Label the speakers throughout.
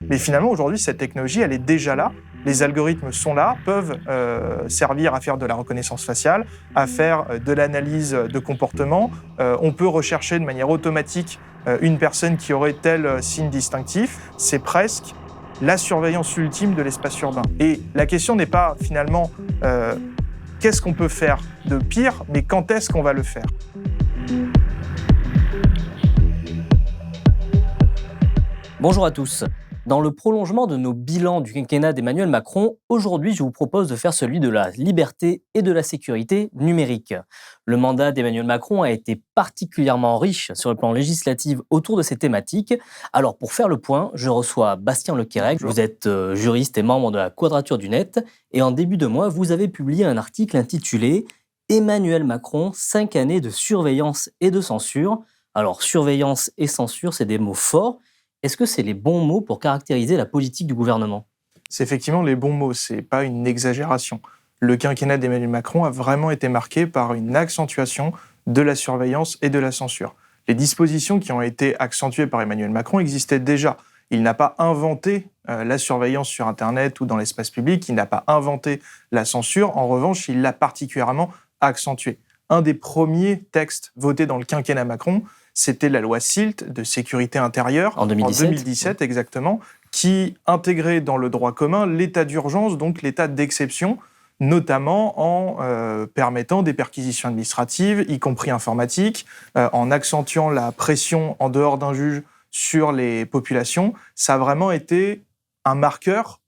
Speaker 1: Mais finalement, aujourd'hui, cette technologie, elle est déjà là. Les algorithmes sont là, peuvent servir à faire de la reconnaissance faciale, à faire de l'analyse de comportement. On peut rechercher de manière automatique une personne qui aurait tel signe distinctif. C'est presque la surveillance ultime de l'espace urbain. Et la question n'est pas finalement qu'est-ce qu'on peut faire de pire, mais quand est-ce qu'on va le faire ?
Speaker 2: Bonjour à tous. Dans le prolongement de nos bilans du quinquennat d'Emmanuel Macron, aujourd'hui je vous propose de faire celui de la liberté et de la sécurité numérique. Le mandat d'Emmanuel Macron a été particulièrement riche sur le plan législatif autour de ces thématiques. Alors pour faire le point, je reçois Bastien Lequérec. Vous êtes juriste et membre de la Quadrature du Net. Et en début de mois, vous avez publié un article intitulé « Emmanuel Macron, 5 années de surveillance et de censure ». Alors surveillance et censure, c'est des mots forts. Est-ce que c'est les bons mots pour caractériser la politique du gouvernement ?
Speaker 1: C'est effectivement les bons mots, c'est pas une exagération. Le quinquennat d'Emmanuel Macron a vraiment été marqué par une accentuation de la surveillance et de la censure. Les dispositions qui ont été accentuées par Emmanuel Macron existaient déjà. Il n'a pas inventé la surveillance sur Internet ou dans l'espace public, il n'a pas inventé la censure. En revanche, il l'a particulièrement accentuée. Un des premiers textes votés dans le quinquennat Macron, c'était la loi SILT de sécurité intérieure,
Speaker 2: en 2017
Speaker 1: exactement, qui intégrait dans le droit commun l'état d'urgence, donc l'état d'exception, notamment en permettant des perquisitions administratives, y compris informatiques, en accentuant la pression en dehors d'un juge sur les populations. Ça a vraiment été un marqueur,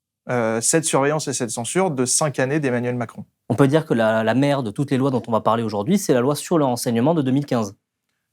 Speaker 1: cette surveillance et cette censure, de 5 années d'Emmanuel Macron.
Speaker 2: On peut dire que la mère de toutes les lois dont on va parler aujourd'hui, c'est la loi sur le renseignement de 2015.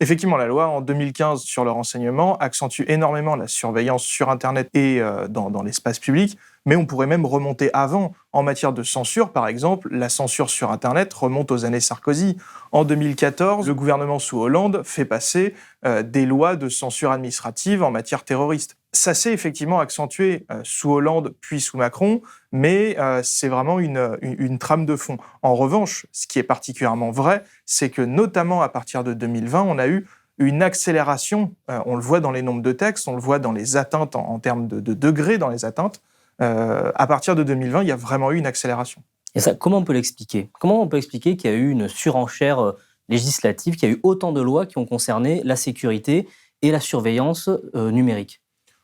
Speaker 1: Effectivement, la loi en 2015 sur le renseignement accentue énormément la surveillance sur Internet et dans l'espace public, mais on pourrait même remonter avant. En matière de censure, par exemple, la censure sur Internet remonte aux années Sarkozy. En 2014, le gouvernement sous Hollande fait passer des lois de censure administrative en matière terroriste. Ça s'est effectivement accentué sous Hollande puis sous Macron, mais c'est vraiment une trame de fond. En revanche, ce qui est particulièrement vrai, c'est que notamment à partir de 2020, on a eu une accélération, on le voit dans les nombres de textes, on le voit dans les atteintes en termes de degrés dans les atteintes. À partir de 2020, il y a vraiment eu une accélération.
Speaker 2: Et ça, comment on peut l'expliquer ? Comment on peut expliquer qu'il y a eu une surenchère législative, qu'il y a eu autant de lois qui ont concerné la sécurité et la surveillance numérique ?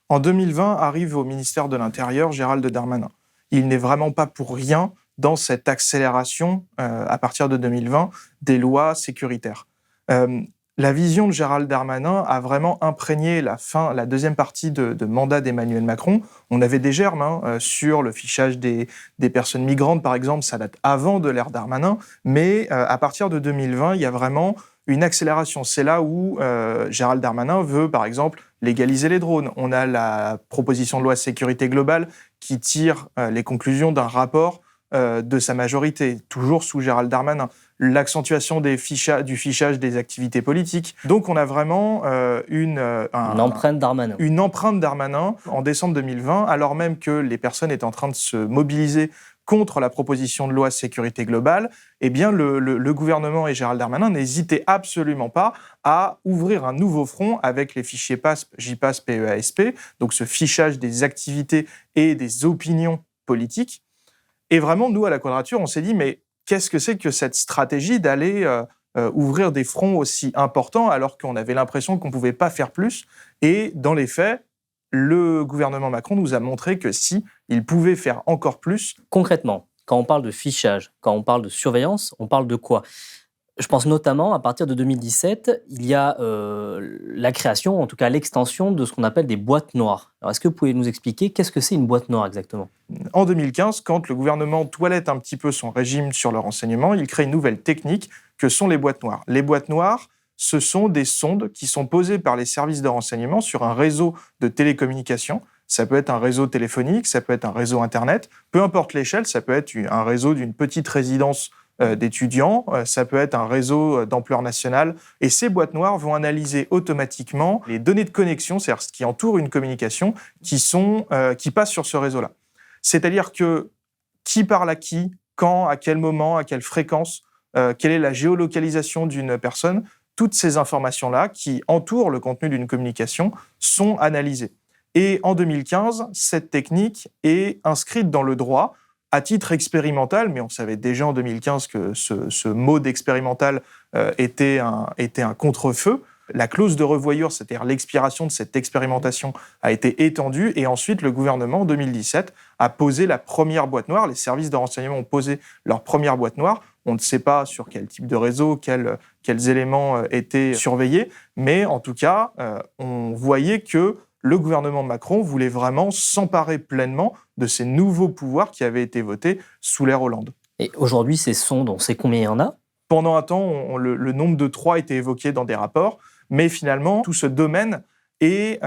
Speaker 1: En 2020, arrive au ministère de l'Intérieur Gérald Darmanin. Il n'est vraiment pas pour rien dans cette accélération, à partir de 2020, des lois sécuritaires. La vision de Gérald Darmanin a vraiment imprégné la deuxième partie de mandat d'Emmanuel Macron. On avait des germes sur le fichage des personnes migrantes, par exemple, ça date avant de l'ère Darmanin, mais à partir de 2020, il y a vraiment une accélération. C'est là où Gérald Darmanin veut, par exemple, légaliser les drones. On a la proposition de loi sécurité globale qui tire les conclusions d'un rapport de sa majorité, toujours sous Gérald Darmanin. L'accentuation du fichage des activités politiques. Donc on a vraiment une
Speaker 2: empreinte Darmanin.
Speaker 1: Une empreinte Darmanin en décembre 2020, alors même que les personnes étaient en train de se mobiliser contre la proposition de loi sécurité globale, eh bien le gouvernement et Gérald Darmanin n'hésitaient absolument pas à ouvrir un nouveau front avec les fichiers PASP, JPAS, PEASP, donc ce fichage des activités et des opinions politiques. Et vraiment, nous, à la Quadrature, on s'est dit, mais qu'est-ce que c'est que cette stratégie d'aller ouvrir des fronts aussi importants alors qu'on avait l'impression qu'on ne pouvait pas faire plus ? Et dans les faits, le gouvernement Macron nous a montré que si, il pouvait faire encore plus.
Speaker 2: Concrètement, quand on parle de fichage, quand on parle de surveillance, on parle de quoi ? Je pense notamment, à partir de 2017, il y a la création, en tout cas l'extension de ce qu'on appelle des boîtes noires. Alors, est-ce que vous pouvez nous expliquer qu'est-ce que c'est une boîte noire exactement ?
Speaker 1: En 2015, quand le gouvernement toilette un petit peu son régime sur le renseignement, il crée une nouvelle technique que sont les boîtes noires. Les boîtes noires, ce sont des sondes qui sont posées par les services de renseignement sur un réseau de télécommunications. Ça peut être un réseau téléphonique, ça peut être un réseau Internet. Peu importe l'échelle, ça peut être un réseau d'une petite résidence d'étudiants, ça peut être un réseau d'ampleur nationale. Et ces boîtes noires vont analyser automatiquement les données de connexion, c'est-à-dire ce qui entoure une communication, qui passent sur ce réseau-là. C'est-à-dire que qui parle à qui, quand, à quel moment, à quelle fréquence, quelle est la géolocalisation d'une personne, toutes ces informations-là qui entourent le contenu d'une communication sont analysées. Et en 2015, cette technique est inscrite dans le droit à titre expérimental, mais on savait déjà en 2015 que ce mot d'expérimental était un contre-feu. La clause de revoyure, c'est-à-dire l'expiration de cette expérimentation, a été étendue et ensuite le gouvernement, en 2017, a posé la première boîte noire. Les services de renseignement ont posé leur première boîte noire. On ne sait pas sur quel type de réseau, quels éléments étaient surveillés, mais en tout cas, on voyait que le gouvernement Macron voulait vraiment s'emparer pleinement de ces nouveaux pouvoirs qui avaient été votés sous l'ère Hollande.
Speaker 2: Et aujourd'hui, ces sondes, on sait combien il y en a?
Speaker 1: Pendant un temps, le nombre de 3 était évoqué dans des rapports, mais finalement, tout ce domaine est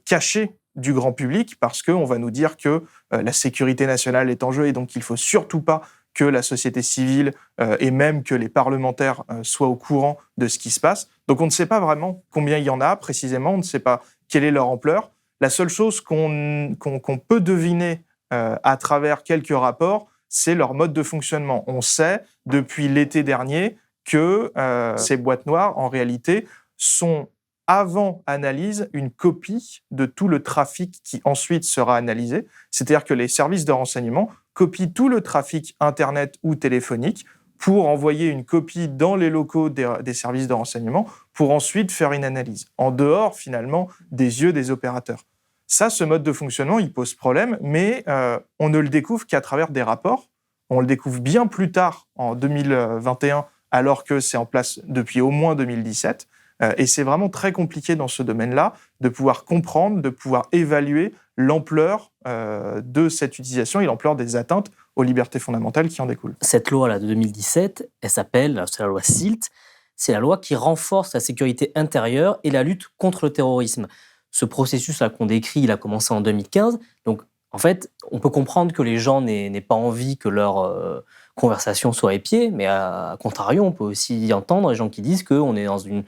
Speaker 1: caché du grand public parce qu'on va nous dire que la sécurité nationale est en jeu et donc il ne faut surtout pas que la société civile et même que les parlementaires soient au courant de ce qui se passe. Donc on ne sait pas vraiment combien il y en a précisément, on ne sait pas quelle est leur ampleur. La seule chose qu'on peut deviner à travers quelques rapports, c'est leur mode de fonctionnement. On sait depuis l'été dernier que ces boîtes noires, en réalité, sont, avant analyse, une copie de tout le trafic qui ensuite sera analysé. C'est-à-dire que les services de renseignement copient tout le trafic Internet ou téléphonique pour envoyer une copie dans les locaux des services de renseignement pour ensuite faire une analyse, en dehors, finalement, des yeux des opérateurs. Ça, ce mode de fonctionnement, il pose problème, mais on ne le découvre qu'à travers des rapports. On le découvre bien plus tard, en 2021, alors que c'est en place depuis au moins 2017. Et c'est vraiment très compliqué dans ce domaine-là de pouvoir comprendre, de pouvoir évaluer l'ampleur de cette utilisation et l'ampleur des atteintes aux libertés fondamentales qui en découlent.
Speaker 2: Cette loi-là de 2017, elle s'appelle, c'est la loi SILT, c'est la loi qui renforce la sécurité intérieure et la lutte contre le terrorisme. Ce processus-là qu'on décrit, il a commencé en 2015. Donc, en fait, on peut comprendre que les gens n'aient pas envie que leur conversation soit épiée, mais à contrario, on peut aussi entendre les gens qui disent qu'on est dans une...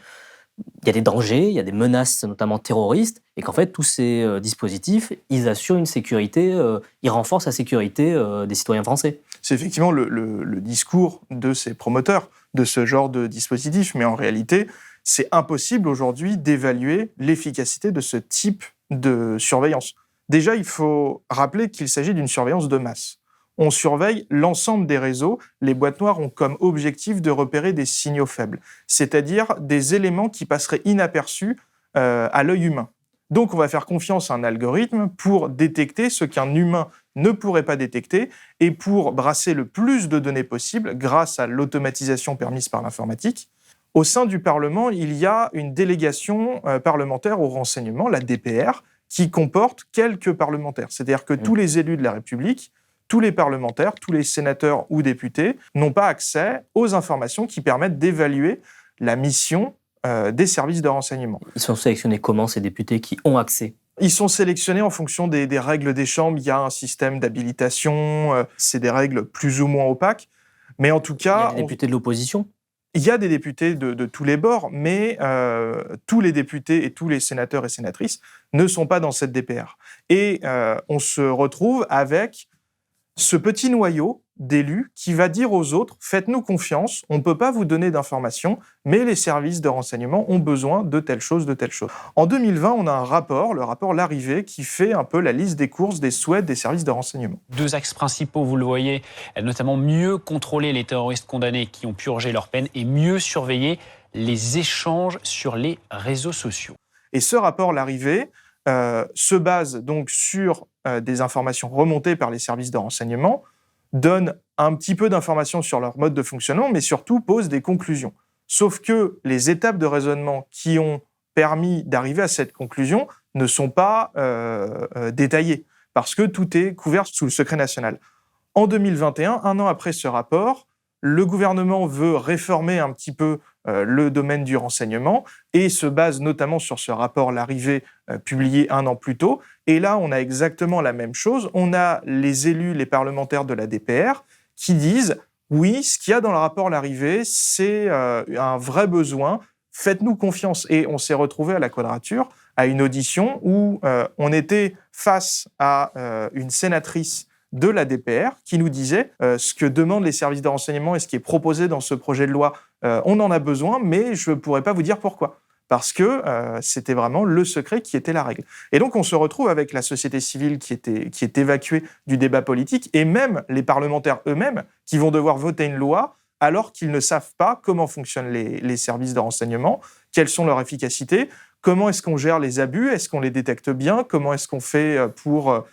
Speaker 2: Il y a des dangers, il y a des menaces, notamment terroristes, et qu'en fait, tous ces dispositifs, ils assurent une sécurité, ils renforcent la sécurité des citoyens français.
Speaker 1: C'est effectivement le discours de ces promoteurs de ce genre de dispositif, mais en réalité, c'est impossible aujourd'hui d'évaluer l'efficacité de ce type de surveillance. Déjà, il faut rappeler qu'il s'agit d'une surveillance de masse. On surveille l'ensemble des réseaux. Les boîtes noires ont comme objectif de repérer des signaux faibles, c'est-à-dire des éléments qui passeraient inaperçus à l'œil humain. Donc, on va faire confiance à un algorithme pour détecter ce qu'un humain ne pourrait pas détecter et pour brasser le plus de données possible grâce à l'automatisation permise par l'informatique. Au sein du Parlement, il y a une délégation parlementaire au renseignement, la DPR, qui comporte quelques parlementaires. C'est-à-dire que tous les élus de la République, tous les parlementaires, tous les sénateurs ou députés n'ont pas accès aux informations qui permettent d'évaluer la mission des services de renseignement.
Speaker 2: Ils sont sélectionnés comment, ces députés qui ont accès ?
Speaker 1: Ils sont sélectionnés en fonction des règles des chambres. Il y a un système d'habilitation, c'est des règles plus ou moins opaques. Mais en tout cas...
Speaker 2: Il y a des députés de l'opposition ?
Speaker 1: Il y a des députés de tous les bords, mais tous les députés et tous les sénateurs et sénatrices ne sont pas dans cette DPR. Et on se retrouve avec ce petit noyau d'élus qui va dire aux autres « Faites-nous confiance, on ne peut pas vous donner d'informations, mais les services de renseignement ont besoin de telle chose, de telle chose. » En 2020, on a un rapport, le rapport Larrivé, qui fait un peu la liste des courses, des souhaits des services de renseignement.
Speaker 3: 2 axes principaux, vous le voyez, notamment mieux contrôler les terroristes condamnés qui ont purgé leur peine et mieux surveiller les échanges sur les réseaux sociaux.
Speaker 1: Et ce rapport Larrivé se base donc sur des informations remontées par les services de renseignement, donne un petit peu d'informations sur leur mode de fonctionnement, mais surtout pose des conclusions. Sauf que les étapes de raisonnement qui ont permis d'arriver à cette conclusion ne sont pas détaillées, parce que tout est couvert sous le secret national. En 2021, un an après ce rapport, le gouvernement veut réformer un petit peu le domaine du renseignement et se base notamment sur ce rapport Larrivé publié un an plus tôt. Et là, on a exactement la même chose. On a les élus, les parlementaires de la DPR qui disent « Oui, ce qu'il y a dans le rapport Larrivé, c'est un vrai besoin. Faites-nous confiance. » Et on s'est retrouvé à la Quadrature, à une audition où on était face à une sénatrice de la DPR qui nous disait ce que demandent les services de renseignement et ce qui est proposé dans ce projet de loi, on en a besoin, mais je ne pourrais pas vous dire pourquoi. parce que c'était vraiment le secret qui était la règle. Et donc on se retrouve avec la société civile qui est évacuée du débat politique, et même les parlementaires eux-mêmes qui vont devoir voter une loi alors qu'ils ne savent pas comment fonctionnent les services de renseignement, quelles sont leurs efficacités, comment est-ce qu'on gère les abus, est-ce qu'on les détecte bien, comment est-ce qu'on fait pour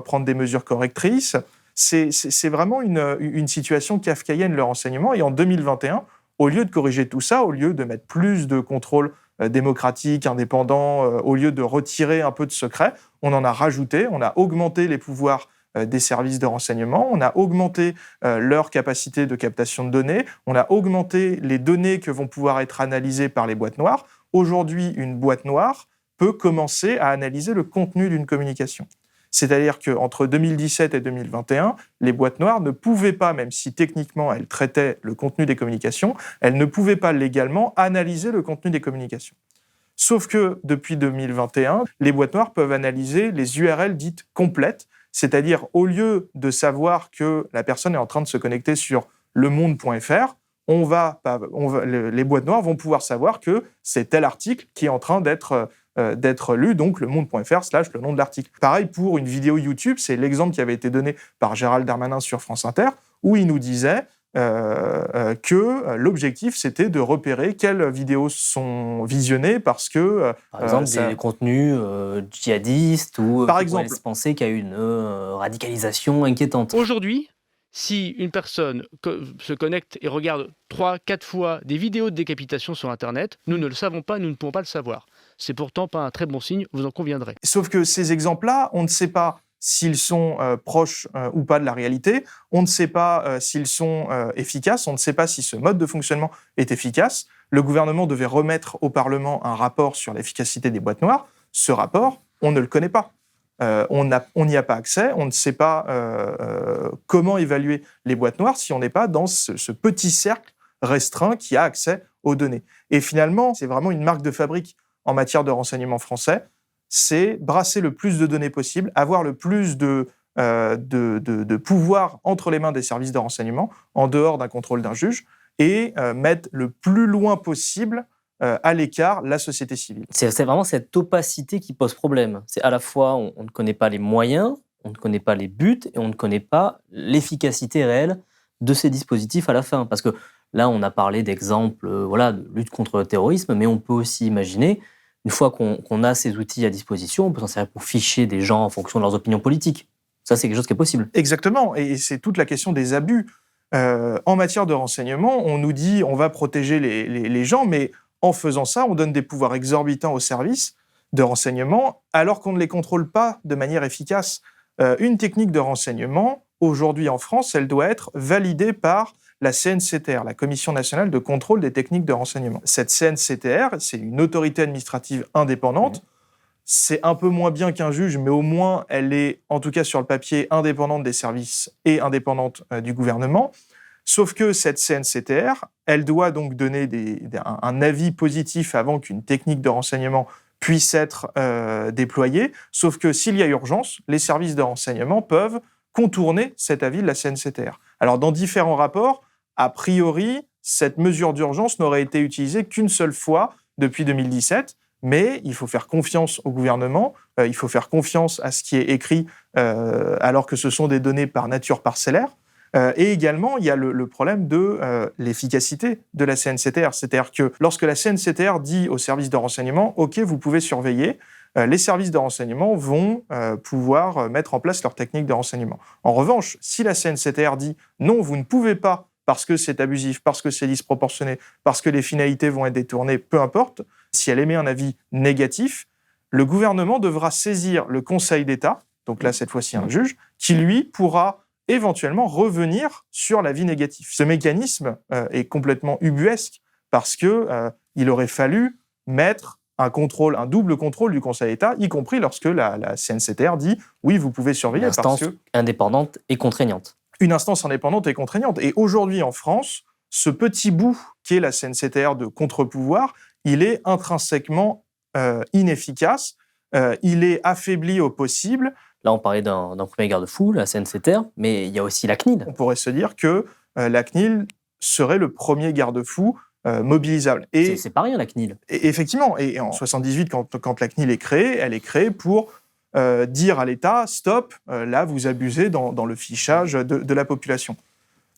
Speaker 1: prendre des mesures correctrices. C'est vraiment une situation kafkaïenne, le renseignement. Et en 2021, au lieu de corriger tout ça, au lieu de mettre plus de contrôle démocratique, indépendant, au lieu de retirer un peu de secret, on en a rajouté, on a augmenté les pouvoirs des services de renseignement, on a augmenté leur capacité de captation de données, on a augmenté les données que vont pouvoir être analysées par les boîtes noires. Aujourd'hui, une boîte noire peut commencer à analyser le contenu d'une communication. C'est-à-dire qu'entre 2017 et 2021, les boîtes noires ne pouvaient pas, même si techniquement elles traitaient le contenu des communications, elles ne pouvaient pas légalement analyser le contenu des communications. Sauf que depuis 2021, les boîtes noires peuvent analyser les URL dites complètes, c'est-à-dire au lieu de savoir que la personne est en train de se connecter sur lemonde.fr, les boîtes noires vont pouvoir savoir que c'est tel article qui est en train d'être lu, donc lemonde.fr / le nom de l'article. Pareil pour une vidéo YouTube, c'est l'exemple qui avait été donné par Gérald Darmanin sur France Inter, où il nous disait que l'objectif, c'était de repérer quelles vidéos sont visionnées parce que...
Speaker 2: Par exemple, des contenus djihadistes ou
Speaker 1: par
Speaker 2: qui
Speaker 1: exemple,
Speaker 2: pourraient laisser penser qu'il y a une radicalisation inquiétante.
Speaker 4: Aujourd'hui, si une personne se connecte et regarde 3-4 fois des vidéos de décapitation sur Internet, nous ne le savons pas, nous ne pouvons pas le savoir. C'est pourtant pas un très bon signe, vous en conviendrez.
Speaker 1: Sauf que ces exemples-là, on ne sait pas s'ils sont proches ou pas de la réalité, on ne sait pas s'ils sont efficaces, on ne sait pas si ce mode de fonctionnement est efficace. Le gouvernement devait remettre au Parlement un rapport sur l'efficacité des boîtes noires. Ce rapport, on ne le connaît pas. On n'y a pas accès, on ne sait pas comment évaluer les boîtes noires si on n'est pas dans ce petit cercle restreint qui a accès aux données. Et finalement, c'est vraiment une marque de fabrique en matière de renseignement français, c'est brasser le plus de données possible, avoir le plus de pouvoir entre les mains des services de renseignement, en dehors d'un contrôle d'un juge, et mettre le plus loin possible à l'écart la société civile.
Speaker 2: C'est vraiment cette opacité qui pose problème. C'est à la fois, on ne connaît pas les moyens, on ne connaît pas les buts, et on ne connaît pas l'efficacité réelle de ces dispositifs à la fin. Parce que là, on a parlé d'exemples de lutte contre le terrorisme, mais on peut aussi imaginer, une fois qu'on a ces outils à disposition, on peut s'en servir pour ficher des gens en fonction de leurs opinions politiques. Ça, c'est quelque chose qui est possible.
Speaker 1: Exactement, et c'est toute la question des abus. En matière de renseignement, on nous dit on va protéger les gens, mais en faisant ça, on donne des pouvoirs exorbitants aux services de renseignement, alors qu'on ne les contrôle pas de manière efficace. Une technique de renseignement, aujourd'hui en France, elle doit être validée par la CNCTR, la Commission nationale de contrôle des techniques de renseignement. Cette CNCTR, c'est une autorité administrative indépendante. C'est un peu moins bien qu'un juge, mais au moins elle est, en tout cas sur le papier, indépendante des services et indépendante du gouvernement. Sauf que cette CNCTR, elle doit donc donner un avis positif avant qu'une technique de renseignement puisse être déployée. Sauf que s'il y a urgence, les services de renseignement peuvent contourner cet avis de la CNCTR. Alors, dans différents rapports, a priori, cette mesure d'urgence n'aurait été utilisée qu'une seule fois depuis 2017, mais il faut faire confiance au gouvernement, il faut faire confiance à ce qui est écrit, alors que ce sont des données par nature parcellaires. Et également, il y a le problème de l'efficacité de la CNCTR. C'est-à-dire que lorsque la CNCTR dit aux services de renseignement « OK, vous pouvez surveiller », les services de renseignement vont pouvoir mettre en place leur technique de renseignement. En revanche, si la CNCTR dit « non, vous ne pouvez pas parce que c'est abusif, parce que c'est disproportionné, parce que les finalités vont être détournées, peu importe », si elle émet un avis négatif, le gouvernement devra saisir le Conseil d'État, donc là, cette fois-ci, un juge, qui, lui, pourra éventuellement revenir sur l'avis négatif. Ce mécanisme est complètement ubuesque parce qu'il aurait fallu mettre un double contrôle du Conseil d'État, y compris lorsque la CNCTR dit « oui, vous pouvez surveiller ».
Speaker 2: Une instance indépendante et contraignante.
Speaker 1: Une instance indépendante et contraignante. Et aujourd'hui, en France, ce petit bout qu'est la CNCTR de contre-pouvoir, il est intrinsèquement inefficace, il est affaibli au possible.
Speaker 2: Là, on parlait d'un premier garde-fou, la CNCTR, mais il y a aussi la CNIL.
Speaker 1: On pourrait se dire que la CNIL serait le premier garde-fou mobilisables.
Speaker 2: C'est pas rien, la CNIL.
Speaker 1: Et effectivement, et en 78, quand la CNIL est créée, elle est créée pour dire à l'État, stop, là vous abusez dans le fichage de la population.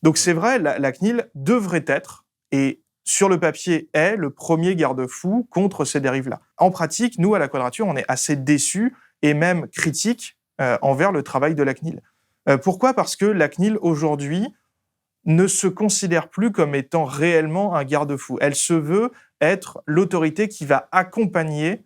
Speaker 1: Donc c'est vrai, la CNIL devrait être, et sur le papier est, le premier garde-fou contre ces dérives-là. En pratique, nous, à la Quadrature, on est assez déçus et même critiques envers le travail de la CNIL. Pourquoi ? Parce que la CNIL, aujourd'hui, ne se considère plus comme étant réellement un garde-fou. Elle se veut être l'autorité qui va accompagner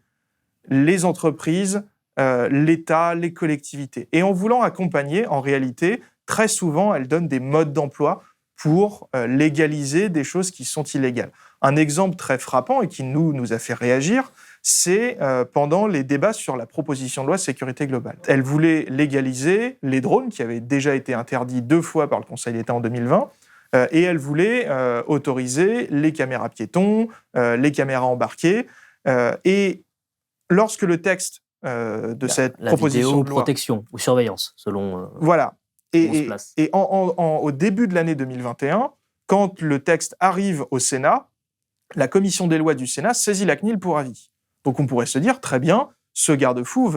Speaker 1: les entreprises, l'État, les collectivités. Et en voulant accompagner, en réalité, très souvent, elle donne des modes d'emploi pour légaliser des choses qui sont illégales. Un exemple très frappant et qui nous a fait réagir, c'est pendant les débats sur la proposition de loi sécurité globale. Elle voulait légaliser les drones, qui avaient déjà été interdits 2 fois par le Conseil d'État en 2020, et elle voulait autoriser les caméras piétons, les caméras embarquées, et lorsque le texte de cette proposition de loi...
Speaker 2: protection ou surveillance, selon...
Speaker 1: Voilà. Et
Speaker 2: et
Speaker 1: au début de l'année 2021, quand le texte arrive au Sénat, la commission des lois du Sénat saisit la CNIL pour avis. Donc on pourrait se dire, très bien, ce garde-fou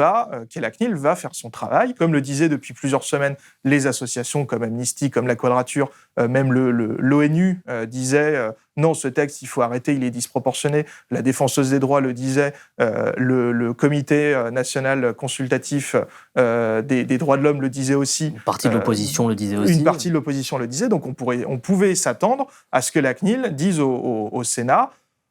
Speaker 1: qu'est la CNIL, va faire son travail. Comme le disaient depuis plusieurs semaines les associations comme Amnesty, comme la Quadrature, même l'ONU disait non, ce texte, il faut arrêter, il est disproportionné. La défenseuse des droits le disait, le comité national consultatif des droits de l'homme le disait aussi.
Speaker 2: Une partie de l'opposition le disait aussi.
Speaker 1: Une partie de l'opposition le disait, donc on pouvait s'attendre à ce que la CNIL dise au Sénat,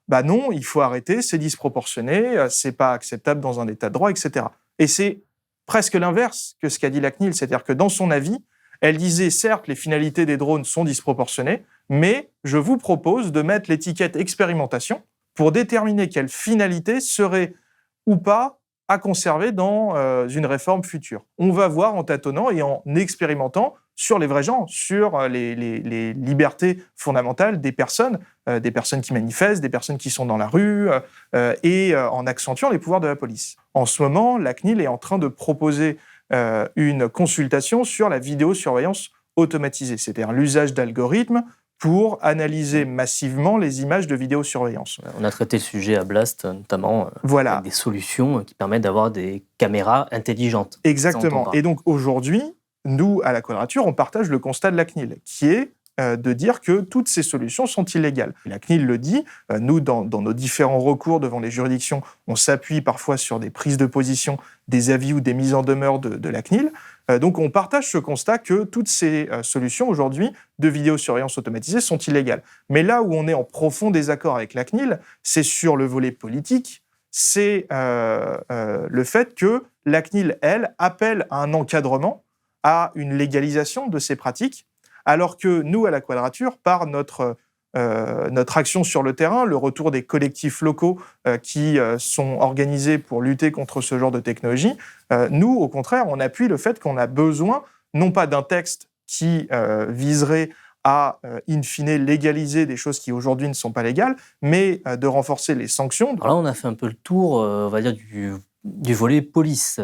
Speaker 1: bah non, il faut arrêter, c'est disproportionné, c'est pas acceptable dans un état de droit, etc. Et c'est presque l'inverse que ce qu'a dit la CNIL, c'est-à-dire que dans son avis, elle disait certes les finalités des drones sont disproportionnées, mais je vous propose de mettre l'étiquette expérimentation pour déterminer quelle finalité serait ou pas à conserver dans une réforme future. On va voir en tâtonnant et en expérimentant sur les vrais gens, sur les libertés fondamentales des personnes qui manifestent, des personnes qui sont dans la rue, et en accentuant les pouvoirs de la police. En ce moment, la CNIL est en train de proposer une consultation sur la vidéosurveillance automatisée, c'est-à-dire l'usage d'algorithmes pour analyser massivement les images de vidéosurveillance.
Speaker 2: On a traité le sujet à Blast, notamment
Speaker 1: voilà.
Speaker 2: Avec des solutions qui permettent d'avoir des caméras intelligentes.
Speaker 1: Exactement. Et donc aujourd'hui, nous, à la Quadrature, on partage le constat de la CNIL, qui est de dire que toutes ces solutions sont illégales. La CNIL le dit, nous, dans nos différents recours devant les juridictions, on s'appuie parfois sur des prises de position, des avis ou des mises en demeure de la CNIL. Donc on partage ce constat que toutes ces solutions aujourd'hui de vidéosurveillance automatisée sont illégales. Mais là où on est en profond désaccord avec la CNIL, c'est sur le volet politique, c'est le fait que la CNIL, elle, appelle à un encadrement, à une légalisation de ces pratiques, alors que nous, à la Quadrature, par notre action sur le terrain, le retour des collectifs locaux qui sont organisés pour lutter contre ce genre de technologie, nous, au contraire, on appuie le fait qu'on a besoin, non pas d'un texte qui viserait à, in fine, légaliser des choses qui aujourd'hui ne sont pas légales, mais de renforcer les sanctions.
Speaker 2: Alors là, on a fait un peu le tour, on va dire, du volet police,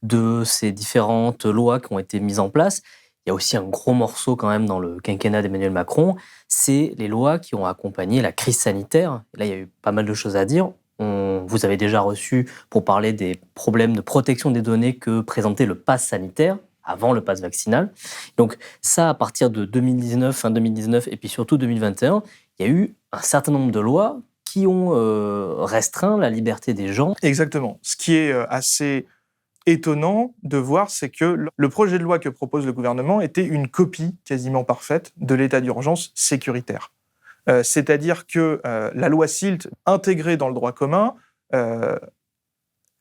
Speaker 2: de ces différentes lois qui ont été mises en place. Il y a aussi un gros morceau quand même dans le quinquennat d'Emmanuel Macron, c'est les lois qui ont accompagné la crise sanitaire. Et là, il y a eu pas mal de choses à dire. Vous avez déjà reçu pour parler des problèmes de protection des données que présentait le pass sanitaire avant le pass vaccinal. Donc ça, à partir de 2019, fin 2019 et puis surtout 2021, il y a eu un certain nombre de lois qui ont restreint la liberté des gens.
Speaker 1: Exactement. Ce qui est assez étonnant de voir, c'est que le projet de loi que propose le gouvernement était une copie quasiment parfaite de l'état d'urgence sécuritaire. C'est-à-dire que la loi SILT intégrait dans le droit commun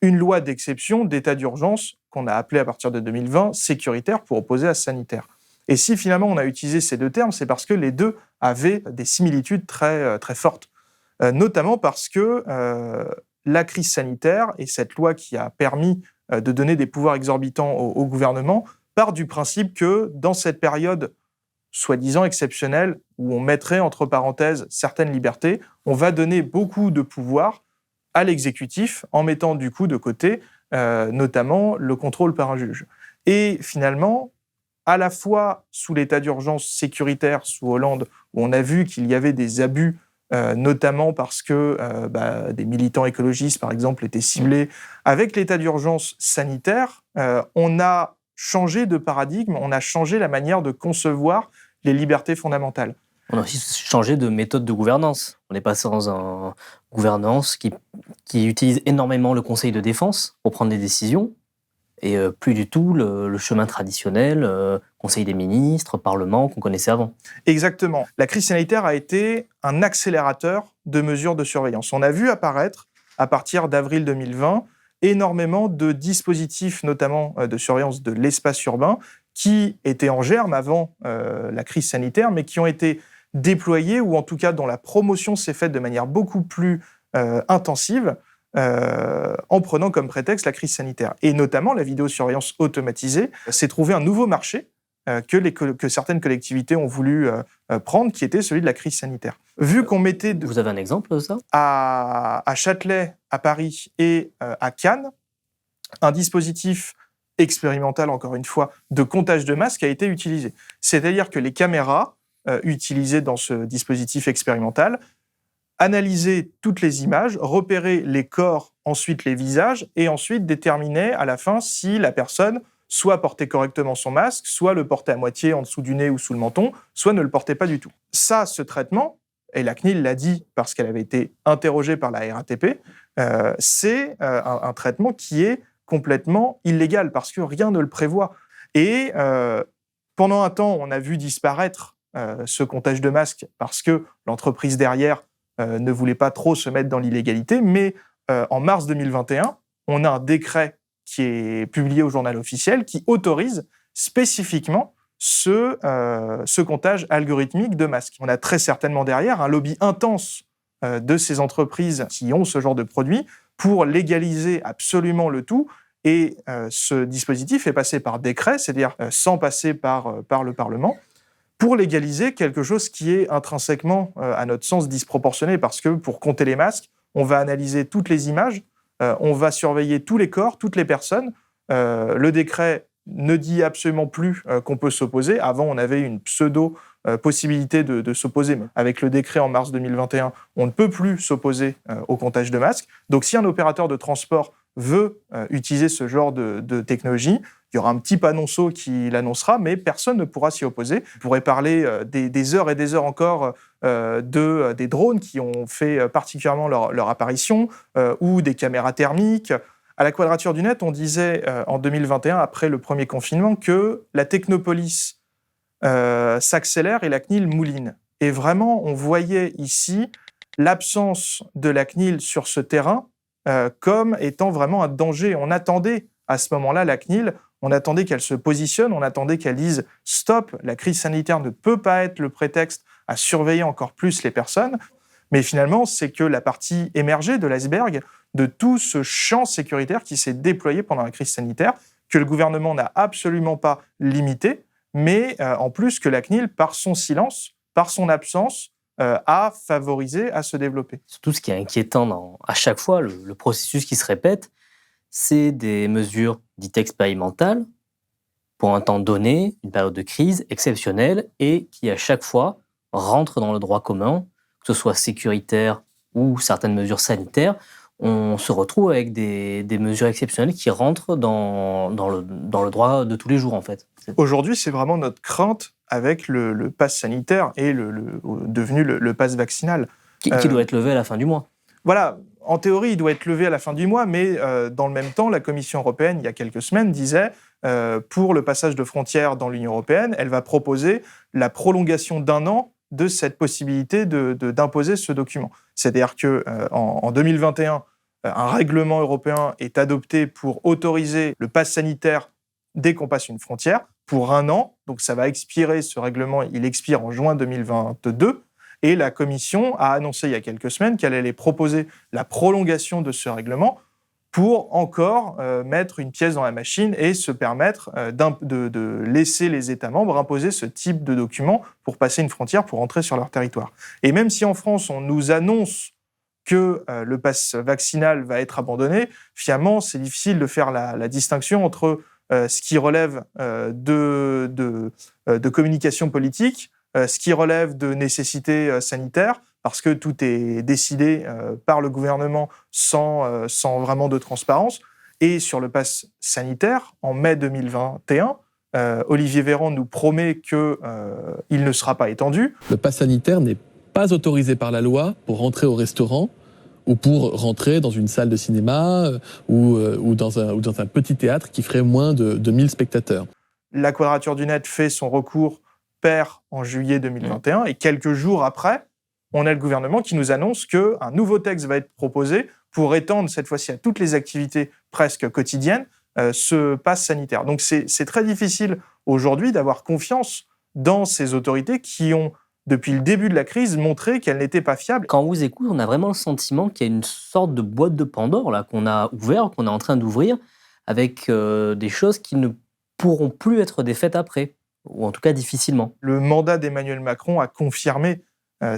Speaker 1: une loi d'exception d'état d'urgence qu'on a appelée à partir de 2020 sécuritaire pour opposer à sanitaire. Et si finalement on a utilisé ces deux termes, c'est parce que les deux avaient des similitudes très, très fortes. Notamment parce que la crise sanitaire et cette loi qui a permis de donner des pouvoirs exorbitants au gouvernement part du principe que dans cette période soi-disant exceptionnelle, où on mettrait entre parenthèses certaines libertés, on va donner beaucoup de pouvoir à l'exécutif en mettant du coup de côté notamment le contrôle par un juge. Et finalement, à la fois sous l'état d'urgence sécuritaire sous Hollande, où on a vu qu'il y avait des abus notamment parce que des militants écologistes, par exemple, étaient ciblés. Avec l'état d'urgence sanitaire, on a changé de paradigme, on a changé la manière de concevoir les libertés fondamentales.
Speaker 2: On a aussi changé de méthode de gouvernance. On est passé dans une gouvernance qui utilise énormément le Conseil de défense pour prendre des décisions, et plus du tout le chemin traditionnel, Conseil des ministres, Parlement, qu'on connaissait avant.
Speaker 1: Exactement. La crise sanitaire a été un accélérateur de mesures de surveillance. On a vu apparaître, à partir d'avril 2020, énormément de dispositifs, notamment de surveillance de l'espace urbain, qui étaient en germe avant la crise sanitaire, mais qui ont été déployés, ou en tout cas dont la promotion s'est faite de manière beaucoup plus intensive, en prenant comme prétexte la crise sanitaire. Et notamment, la vidéosurveillance automatisée s'est trouvé un nouveau marché que certaines collectivités ont voulu prendre, qui était celui de la crise sanitaire. Vu qu'on mettait...
Speaker 2: Vous avez un exemple de ça ?
Speaker 1: À Châtelet, à Paris et à Cannes, un dispositif expérimental, encore une fois, de comptage de masques a été utilisé. C'est-à-dire que les caméras utilisées dans ce dispositif expérimental analysaient toutes les images, repéraient les corps, ensuite les visages, et ensuite déterminaient à la fin si la personne soit portait correctement son masque, soit le portait à moitié en dessous du nez ou sous le menton, soit ne le portait pas du tout. Ça, ce traitement, et la CNIL l'a dit parce qu'elle avait été interrogée par la RATP, c'est un traitement qui est complètement illégal parce que rien ne le prévoit. Et pendant un temps, on a vu disparaître ce comptage de masques parce que l'entreprise derrière ne voulait pas trop se mettre dans l'illégalité, mais en mars 2021, on a un décret qui est publié au journal officiel qui autorise spécifiquement ce comptage algorithmique de masques. On a très certainement derrière un lobby intense de ces entreprises qui ont ce genre de produits pour légaliser absolument le tout. Et ce dispositif est passé par décret, c'est-à-dire sans passer par le Parlement, pour légaliser quelque chose qui est intrinsèquement, à notre sens, disproportionné, parce que pour compter les masques, on va analyser toutes les images, on va surveiller tous les corps, toutes les personnes. Le décret ne dit absolument plus qu'on peut s'opposer. Avant, on avait une pseudo-possibilité de s'opposer. Mais avec le décret en mars 2021, on ne peut plus s'opposer au comptage de masques. Donc, si un opérateur de transport veut utiliser ce genre de technologie, il y aura un petit panonceau qui l'annoncera, mais personne ne pourra s'y opposer. On pourrait parler des heures et des heures encore des drones qui ont fait particulièrement leur apparition, ou des caméras thermiques. À la Quadrature du Net, on disait en 2021, après le premier confinement, que la technopolis s'accélère et la CNIL mouline. Et vraiment, on voyait ici l'absence de la CNIL sur ce terrain comme étant vraiment un danger. On attendait à ce moment-là la CNIL, on attendait qu'elle se positionne, on attendait qu'elle dise « Stop, la crise sanitaire ne peut pas être le prétexte à surveiller encore plus les personnes ». Mais finalement, c'est que la partie émergée de l'iceberg de tout ce champ sécuritaire qui s'est déployé pendant la crise sanitaire, que le gouvernement n'a absolument pas limité, mais en plus que la CNIL, par son silence, par son absence, a favorisé à se développer.
Speaker 2: Surtout, ce qui est inquiétant à chaque fois, le processus qui se répète, c'est des mesures dites expérimentales pour un temps donné, une période de crise exceptionnelle, et qui à chaque fois rentrent dans le droit commun, que ce soit sécuritaire ou certaines mesures sanitaires. On se retrouve avec des mesures exceptionnelles qui rentrent dans le droit de tous les jours, en fait.
Speaker 1: Aujourd'hui, c'est vraiment notre crainte avec le pass sanitaire et devenu le pass vaccinal.
Speaker 2: Qui doit être levé à la fin du mois.
Speaker 1: Voilà, en théorie, il doit être levé à la fin du mois, mais dans le même temps, la Commission européenne, il y a quelques semaines, disait pour le passage de frontières dans l'Union européenne, elle va proposer la prolongation d'1 an de cette possibilité d'imposer ce document. C'est-à-dire qu'en 2021, un règlement européen est adopté pour autoriser le pass sanitaire dès qu'on passe une frontière pour 1 an. Donc ça va expirer, ce règlement, il expire en juin 2022. Et la Commission a annoncé il y a quelques semaines qu'elle allait proposer la prolongation de ce règlement pour encore mettre une pièce dans la machine et se permettre de laisser les États membres imposer ce type de document pour passer une frontière, pour entrer sur leur territoire. Et même si en France, on nous annonce que le pass vaccinal va être abandonné, finalement, c'est difficile de faire la distinction entre ce qui relève de communication politique, ce qui relève de nécessité sanitaire, parce que tout est décidé par le gouvernement sans vraiment de transparence. Et sur le pass sanitaire, en mai 2021, Olivier Véran nous promet qu'il ne sera pas étendu.
Speaker 5: Le pass sanitaire n'est pas autorisé par la loi pour rentrer au restaurant ou pour rentrer dans une salle de cinéma ou dans un petit théâtre qui ferait moins de 1000 spectateurs.
Speaker 1: La Quadrature du Net fait son recours, perd en juillet 2021, et quelques jours après, on a le gouvernement qui nous annonce qu'un nouveau texte va être proposé pour étendre cette fois-ci à toutes les activités presque quotidiennes ce pass sanitaire. Donc c'est très difficile aujourd'hui d'avoir confiance dans ces autorités qui ont, depuis le début de la crise, montré qu'elles n'étaient pas fiables.
Speaker 2: Quand on vous écoute, on a vraiment le sentiment qu'il y a une sorte de boîte de Pandore là, qu'on a ouvert, qu'on est en train d'ouvrir, avec des choses qui ne pourront plus être défaites après, ou en tout cas difficilement.
Speaker 1: Le mandat d'Emmanuel Macron a confirmé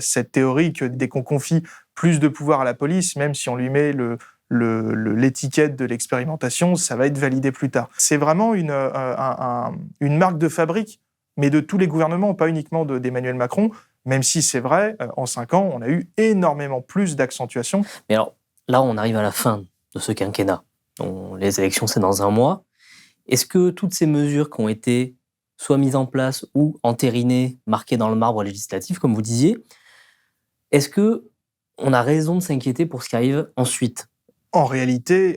Speaker 1: cette théorie que dès qu'on confie plus de pouvoir à la police, même si on lui met l'étiquette de l'expérimentation, ça va être validé plus tard. C'est vraiment une marque de fabrique, mais de tous les gouvernements, pas uniquement d'Emmanuel Macron, même si c'est vrai, en 5 ans, on a eu énormément plus d'accentuation.
Speaker 2: Mais alors, là, on arrive à la fin de ce quinquennat. Les élections, c'est dans 1 mois. Est-ce que toutes ces mesures qui ont été soit mises en place ou entérinées, marquées dans le marbre législatif, comme vous disiez, est-ce qu'on a raison de s'inquiéter pour ce qui arrive ensuite ?
Speaker 1: En réalité,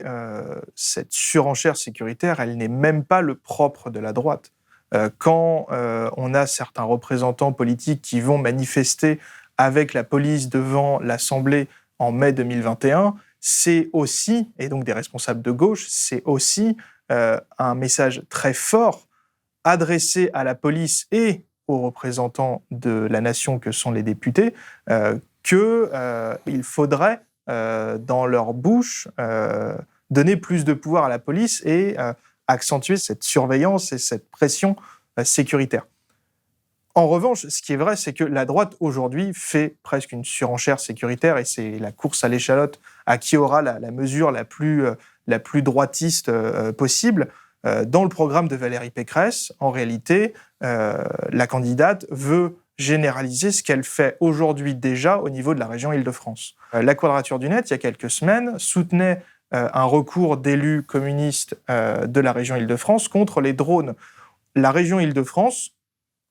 Speaker 1: cette surenchère sécuritaire, elle n'est même pas le propre de la droite. Quand on a certains représentants politiques qui vont manifester avec la police devant l'Assemblée en mai 2021, c'est aussi, et donc des responsables de gauche, c'est aussi un message très fort adressé à la police et aux représentants de la nation que sont les députés, qu'il faudrait, dans leur bouche, donner plus de pouvoir à la police et accentuer cette surveillance et cette pression sécuritaire. En revanche, ce qui est vrai, c'est que la droite, aujourd'hui, fait presque une surenchère sécuritaire et c'est la course à l'échalote à qui aura la mesure la plus droitiste possible. Dans le programme de Valérie Pécresse, en réalité, la candidate veut généraliser ce qu'elle fait aujourd'hui déjà au niveau de la région Île-de-France. La Quadrature du Net, il y a quelques semaines, soutenait un recours d'élus communistes de la région Île-de-France contre les drones. La région Île-de-France,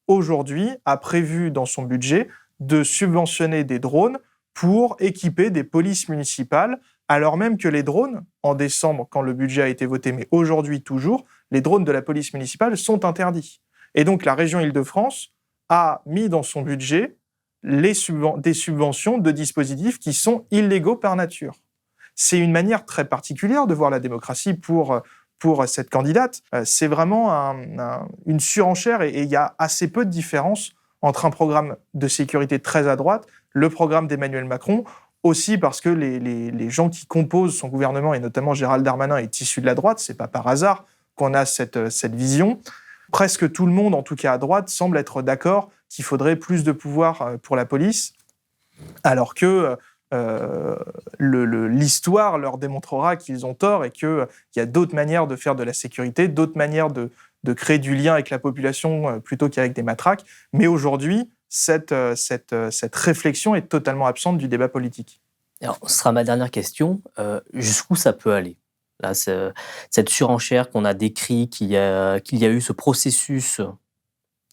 Speaker 1: aujourd'hui, a prévu dans son budget de subventionner des drones pour équiper des polices municipales, alors même que les drones, en décembre, quand le budget a été voté, mais aujourd'hui toujours, les drones de la police municipale sont interdits. Et donc la région Île-de-France a mis dans son budget des subventions de dispositifs qui sont illégaux par nature. C'est une manière très particulière de voir la démocratie pour cette candidate. C'est vraiment une surenchère et il y a assez peu de différence entre un programme de sécurité très à droite, le programme d'Emmanuel Macron, aussi parce que les gens qui composent son gouvernement, et notamment Gérald Darmanin, est issu de la droite. C'est pas par hasard qu'on a cette vision. Presque tout le monde, en tout cas à droite, semble être d'accord qu'il faudrait plus de pouvoir pour la police, alors que l'histoire leur démontrera qu'ils ont tort et qu'il y a d'autres manières de faire de la sécurité, d'autres manières de créer du lien avec la population plutôt qu'avec des matraques. Mais aujourd'hui, cette réflexion est totalement absente du débat politique.
Speaker 2: Alors, ce sera ma dernière question. Jusqu'où ça peut aller ? Là, cette surenchère qu'on a décrit, qu'il y a eu ce processus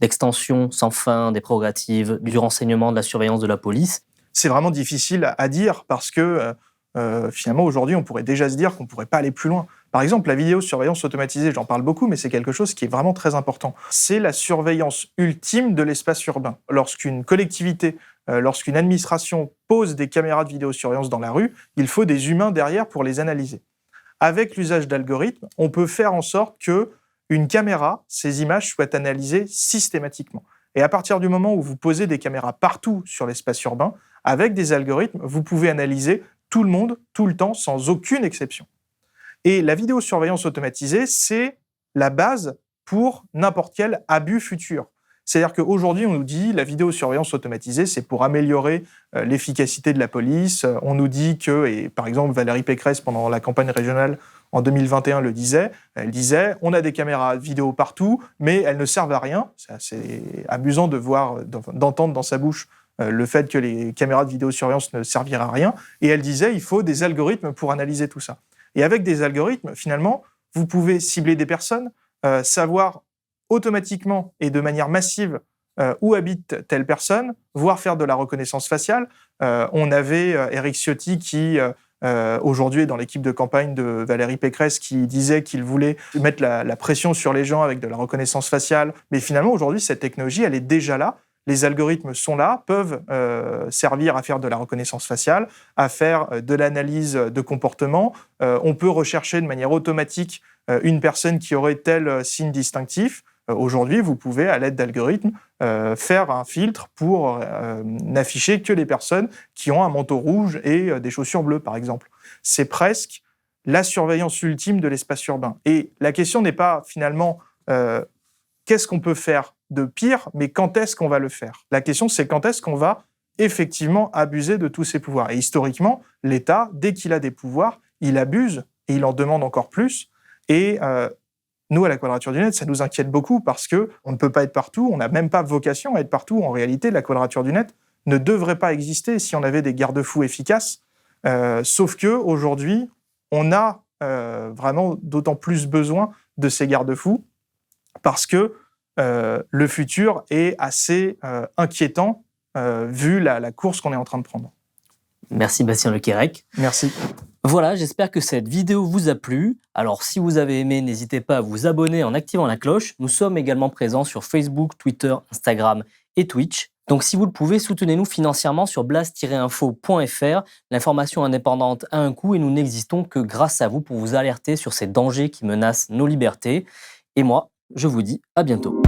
Speaker 2: d'extension sans fin des prérogatives, du renseignement, de la surveillance de la police.
Speaker 1: C'est vraiment difficile à dire parce que finalement, aujourd'hui, on pourrait déjà se dire qu'on ne pourrait pas aller plus loin. Par exemple, la vidéosurveillance automatisée, j'en parle beaucoup, mais c'est quelque chose qui est vraiment très important. C'est la surveillance ultime de l'espace urbain. Lorsqu'une collectivité, lorsqu'une administration pose des caméras de vidéosurveillance dans la rue, il faut des humains derrière pour les analyser. Avec l'usage d'algorithmes, on peut faire en sorte qu'une caméra, ces images soient analysées systématiquement. Et à partir du moment où vous posez des caméras partout sur l'espace urbain, avec des algorithmes, vous pouvez analyser tout le monde, tout le temps, sans aucune exception. Et la vidéosurveillance automatisée, c'est la base pour n'importe quel abus futur. C'est-à-dire qu'aujourd'hui, on nous dit la vidéosurveillance automatisée, c'est pour améliorer l'efficacité de la police. On nous dit que, et par exemple Valérie Pécresse, pendant la campagne régionale en 2021, le disait, elle disait on a des caméras vidéo partout, mais elles ne servent à rien. C'est assez amusant d'entendre dans sa bouche le fait que les caméras de vidéosurveillance ne serviraient à rien. Et elle disait il faut des algorithmes pour analyser tout ça. Et avec des algorithmes, finalement, vous pouvez cibler des personnes, savoir automatiquement et de manière massive où habite telle personne, voire faire de la reconnaissance faciale. On avait Éric Ciotti qui, aujourd'hui, est dans l'équipe de campagne de Valérie Pécresse, qui disait qu'il voulait mettre la pression sur les gens avec de la reconnaissance faciale. Mais finalement, aujourd'hui, cette technologie, elle est déjà là. Les algorithmes sont là, peuvent servir à faire de la reconnaissance faciale, à faire de l'analyse de comportement. On peut rechercher de manière automatique une personne qui aurait tel signe distinctif. Aujourd'hui, vous pouvez, à l'aide d'algorithmes, faire un filtre pour n'afficher que les personnes qui ont un manteau rouge et des chaussures bleues, par exemple. C'est presque la surveillance ultime de l'espace urbain. Et la question n'est pas finalement qu'est-ce qu'on peut faire de pire, mais quand est-ce qu'on va le faire? La question, c'est quand est-ce qu'on va effectivement abuser de tous ces pouvoirs. Et historiquement, l'État, dès qu'il a des pouvoirs, il abuse et il en demande encore plus. Et nous, à la Quadrature du Net, ça nous inquiète beaucoup parce qu'on ne peut pas être partout, on n'a même pas vocation à être partout. En réalité, la Quadrature du Net ne devrait pas exister si on avait des garde-fous efficaces. Sauf qu'aujourd'hui, on a vraiment d'autant plus besoin de ces garde-fous parce que le futur est assez inquiétant vu la course qu'on est en train de prendre.
Speaker 2: Merci Bastien Lequérec.
Speaker 1: Merci.
Speaker 2: Voilà, j'espère que cette vidéo vous a plu. Alors si vous avez aimé, n'hésitez pas à vous abonner en activant la cloche. Nous sommes également présents sur Facebook, Twitter, Instagram et Twitch. Donc si vous le pouvez, soutenez-nous financièrement sur blast-info.fr. L'information indépendante a un coût et nous n'existons que grâce à vous pour vous alerter sur ces dangers qui menacent nos libertés. Et moi, je vous dis à bientôt.